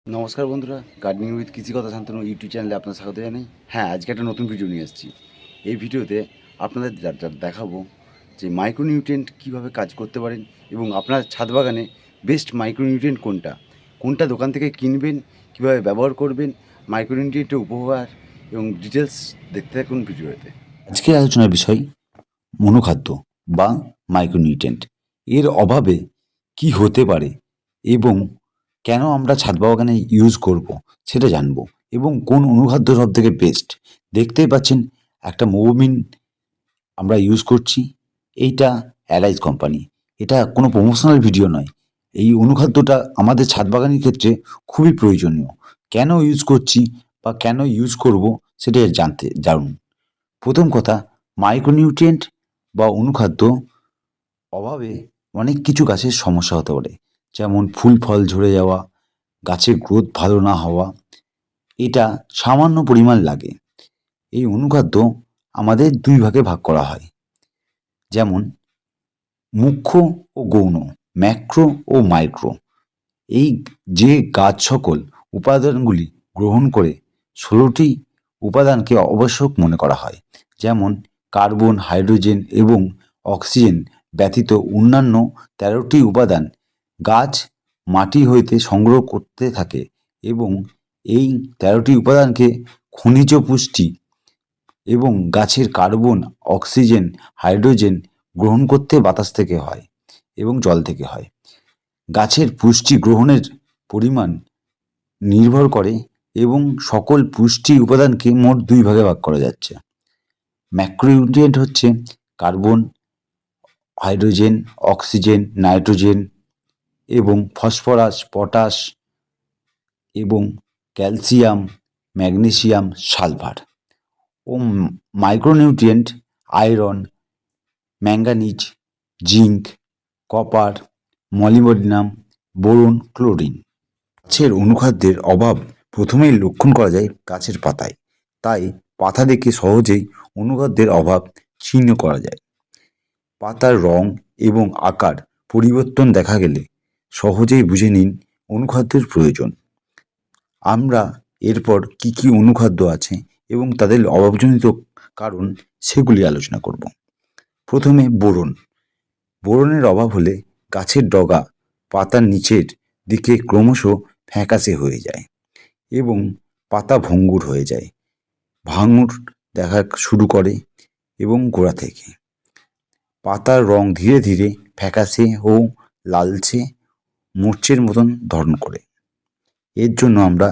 নমস্কার বন্ধুরা, gardening with কৃষি কথা শান্তনু ইউটিউব চ্যানেলে আপনার স্বাগত জানাই। হ্যাঁ, আজকে একটা নতুন ভিডিও নিয়ে এসেছি। এই ভিডিওতে আপনাদের দেখাবো যে মাইক্রোনিউট্রিয়েন্ট কীভাবে কাজ করতে পারেন এবং আপনার ছাদ বাগানে বেস্ট মাইক্রোনিউট্রিয়েন্ট কোনটা কোনটা দোকান থেকে কিনবেন, কীভাবে ব্যবহার করবেন, মাইক্রোনিউট্রিয়েন্টের উপকার এবং ডিটেলস দেখতে থাকুন ভিডিওতে। আজকের আলোচনার বিষয় অনুখাদ্য বা মাইক্রোনিউট্রিয়েন্ট এর অভাবে কি হতে পারে এবং কেন আমরা ছাদ বাগানে ইউজ করব সেটা জানবো এবং কোন অনুখাদ্য সব থেকে বেস্ট। দেখতেই পাচ্ছেন একটা মোবিন আমরা ইউজ করছি। এইটা অ্যালাইজ কোম্পানি। এটা কোনো প্রমোশনাল ভিডিও নয়। এই অনুখাদ্যটা আমাদের ছাদ বাগানের ক্ষেত্রে খুবই প্রয়োজনীয়। কেন ইউজ করছি বা কেন ইউজ করব সেটা জানুন। প্রথম কথা, মাইক্রোনিউট্রিয়েন্ট বা অনুখাদ্য অভাবে অনেক কিছু গাছের সমস্যা হতে পারে, যেমন ফুল ফল ঝরে যাওয়া, গাছের গ্রোথ ভালো না হওয়া। এটা সামান্য পরিমাণ লাগে। এই অনুখাদ্য আমাদের দুই ভাগে ভাগ করা হয়, যেমন মুখ্য ও গৌণ, ম্যাক্রো ও মাইক্রো। এই যে গাছ সকল উপাদানগুলি গ্রহণ করে 16টি উপাদানকে আবশ্যক মনে করা হয়, যেমন কার্বন, হাইড্রোজেন এবং অক্সিজেন ব্যতীত অন্যান্য 13টি উপাদান গাছ মাটি হইতে সংগ্রহ করতে থাকে এবং এই 13টি উপাদানকে খনিজ পুষ্টি এবং গাছের কার্বন, অক্সিজেন, হাইড্রোজেন গ্রহণ করতে বাতাস থেকে হয় এবং জল থেকে হয়। গাছের পুষ্টি গ্রহণের পরিমাণ নির্ভর করে এবং সকল পুষ্টি উপাদানকে মোট দুই ভাগে ভাগ করা যাচ্ছে। ম্যাক্রোনিউট্রিয়েন্ট হচ্ছে কার্বন, হাইড্রোজেন, অক্সিজেন, নাইট্রোজেন এবং ফসফরাস, পটাশ এবং ক্যালসিয়াম, ম্যাগনেসিয়াম, সালফার। ও micronutrient iron, manganese, zinc, copper, molybdenum, boron, chlorine. গাছের অনুখাদ্যের অভাব প্রথমেই লক্ষণ করা যায় গাছের পাতায়। তাই পাতা দেখে সহজেই অনুখাদ্যের অভাব চিহ্ন করা যায়। পাতার রং এবং আকার পরিবর্তন দেখা গেলে সহজেই বুঝে নিন অনুখাদ্যের প্রয়োজন। আমরা এরপর কি কি অনুখাদ্য আছে এবং তাদের অভাবজনিত কারণ সেগুলি আলোচনা করব। প্রথমে বোরন। বোরনের অভাব হলে গাছের ডগা পাতার নিচের দিকে ক্রমশ ফ্যাকাশে হয়ে যায় এবং পাতা ভঙ্গুর হয়ে যায়, ভাঙর দেখা শুরু করে এবং গোড়া থেকে পাতার রং ধীরে ধীরে ফ্যাকাশে ও লালচে মরচের মতন ধারণ করে। এর জন্য আমরা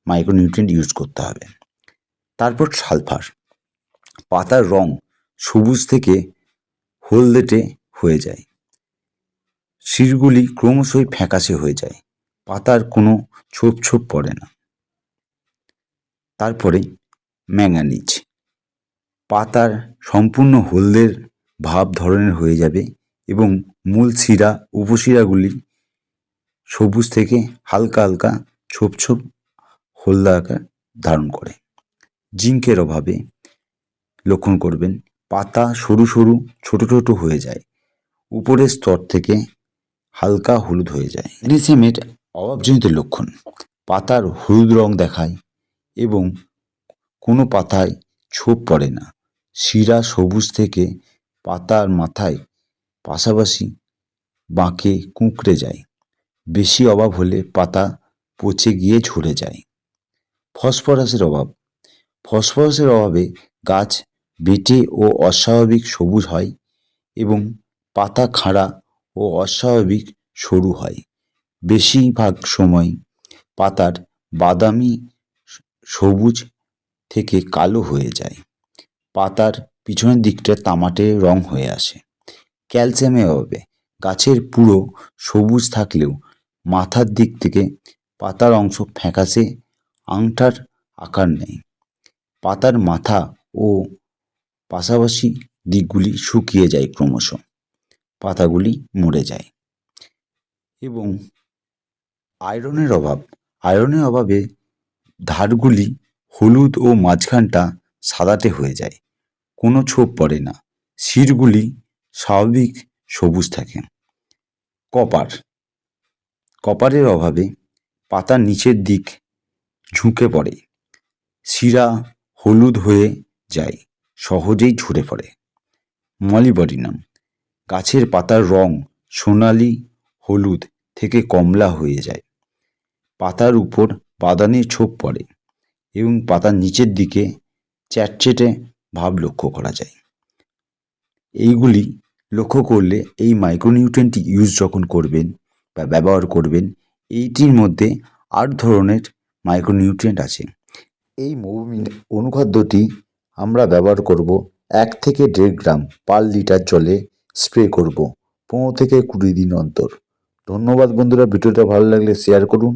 মাইক্রোনিউট্রিয়েন্ট ইউজ করতে হবে। তারপর সালফার। পাতার রং সবুজ থেকে হলদেটে হয়ে যায়, শিরগুলি ক্রমশই ফ্যাকাশে হয়ে যায়, পাতার কোনো ছোপ ছোপ পড়ে না। তারপরে ম্যাঙ্গানিজ। পাতার সম্পূর্ণ হলদের ভাব ধরনের হয়ে যাবে এবং মূল শিরা উপশিরাগুলি সবুজ থেকে হালকা হালকা ছোপ ছোপ হলদে আকার ধারণ করে। জিঙ্কের অভাবে লক্ষণ করবেন পাতা সরু সরু ছোট ছোট হয়ে যায়, উপরের স্তর থেকে হালকা হলুদ হয়ে যায়। ম্যাগনেসিয়ামের অভাবজনিত লক্ষণ পাতার হলুদ রং দেখায় এবং কোনো পাতায় ছোপ পড়ে না, শিরা সবুজ থেকে পাতার মাথায় পাশাপাশি বাঁকে কুঁকড়ে যায়। বেশি অভাব হলে পাতা পচে গিয়ে ঝরে যায়। ফসফরাসের অভাব। ফসফরাসের অভাবে গাছ বেঁটে ও অস্বাভাবিক সবুজ হয় এবং পাতা খাড়া ও অস্বাভাবিক সরু হয়। বেশিরভাগ সময় পাতার বাদামি সবুজ থেকে কালো হয়ে যায়, পাতার পিছনের দিকটা তামাটে রং হয়ে আসে। ক্যালসিয়ামের অভাবে গাছের পুরো সবুজ থাকলেও মাথার দিক থেকে পাতার অংশ ফ্যাকাশে আংটার আকার নেয়, পাতার মাথা ও পাশাপাশি দিকগুলি শুকিয়ে যায়, ক্রমশ পাতাগুলি মরে যায়। এবং আয়রনের অভাব। আয়রনের অভাবে ধারগুলি হলুদ ও মাঝখানটা সাদাটে হয়ে যায়, কোনো ছোপ পড়ে না, শিরগুলি স্বাভাবিক সবুজ থাকে। কপার। কপারের অভাবে পাতার নিচের দিক ঝুঁকে পড়ে, শিরা হলুদ হয়ে যায়, সহজেই ঝরে পড়ে। মলিবডিনাম, গাছের পাতার রং সোনালি হলুদ থেকে কমলা হয়ে যায়, পাতার উপর বাদামি ছোপ পড়ে এবং পাতার নিচের দিকে চ্যাটচেটে ভাব লক্ষ্য করা যায়। এইগুলি লক্ষ্য করলে এই মাইক্রোনিউট্রিয়েন্টটি ইউজ যখন করবেন বা ব্যবহার করবেন, এইটির মধ্যে 8 ধরনের মাইক্রোনিউট্রিয়েন্ট আছে। এই মৌমিন অনুখাদ্যটি আমরা ব্যবহার করব 1 থেকে 1.5 গ্রাম পার লিটার জলে স্প্রে করব 15 থেকে 20 দিন অন্তর। ধন্যবাদ বন্ধুরা, ভিডিওটা ভালো লাগলে শেয়ার করুন।